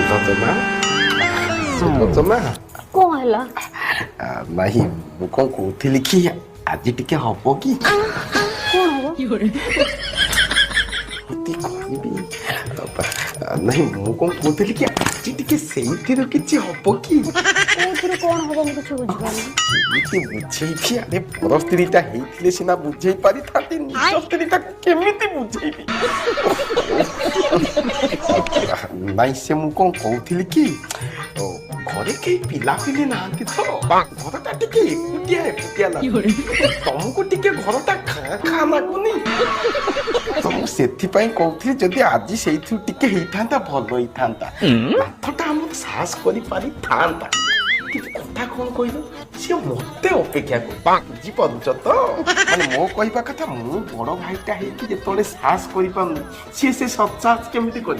ସୁଲୋଚନା ସୁଲୋଚନା କଣ ହେଲା? ନାହିଁ ମୁଁ କଣ କହୁଥିଲି କି ଆଜି ଟିକେ ହବ କି? କଣ ହବ? ଏମିତି କହିବି ନାହିଁ ମୁଁ କଣ କହୁଥିଲି କି ଆଜି ଟିକେ ସେଇଥିରୁ କିଛି ହବ କି? କୋଉଥିରୁ କଣ ହବ ମୁଁ କିଛି ବୁଝିପାରୁନି। କେମିତି ବୁଝେଇବି? ଆରେ ପର ସ୍ତ୍ରୀଟା ହେଇଥିଲେ ସିନା ବୁଝେଇ ପାରିଥାନ୍ତି, ନିଜ ସ୍ତ୍ରୀଟାକୁ କେମିତି ବୁଝେଇବି? ନାଇଁ ସେ ମୁଁ କଣ କହୁଥିଲି କି ଘରେ କେହି ପିଲାପିଲି ନାହାନ୍ତି ତ ଘରଟା ଟିକେ ଏକୁଟିଆ ଏକୁଟିଆ ଲାଗୁଛି। ତମକୁ ଟିକେ ଘରଟା ଖାଁ ଖାଁ ଲାଗୁନି? ତ ମୁଁ ସେଥିପାଇଁ କହୁଥିଲି ଯଦି ଆଜି ସେଇଥିରୁ ଟିକେ ହେଇଥାନ୍ତା ଭଲ ହେଇଥାନ୍ତା। ନାଥଟା ଆମର ସାହସ କରିପାରିଥାନ୍ତା। କିନ୍ତୁ କଥା କଣ କହିଲ, ସିଏ ମତେ ଅପେକ୍ଷା କରୁ। ବୁଝିପାରୁଛ ତ? ମାନେ ମୋ କହିବା କଥା, ମୁଁ ବଡ ଭାଇଟା ହେଇକି ଯେତେବେଳେ ସାହସ କରିପାରୁନି, ସିଏ ସେ ସତସାହସ କେମିତି କରିବ?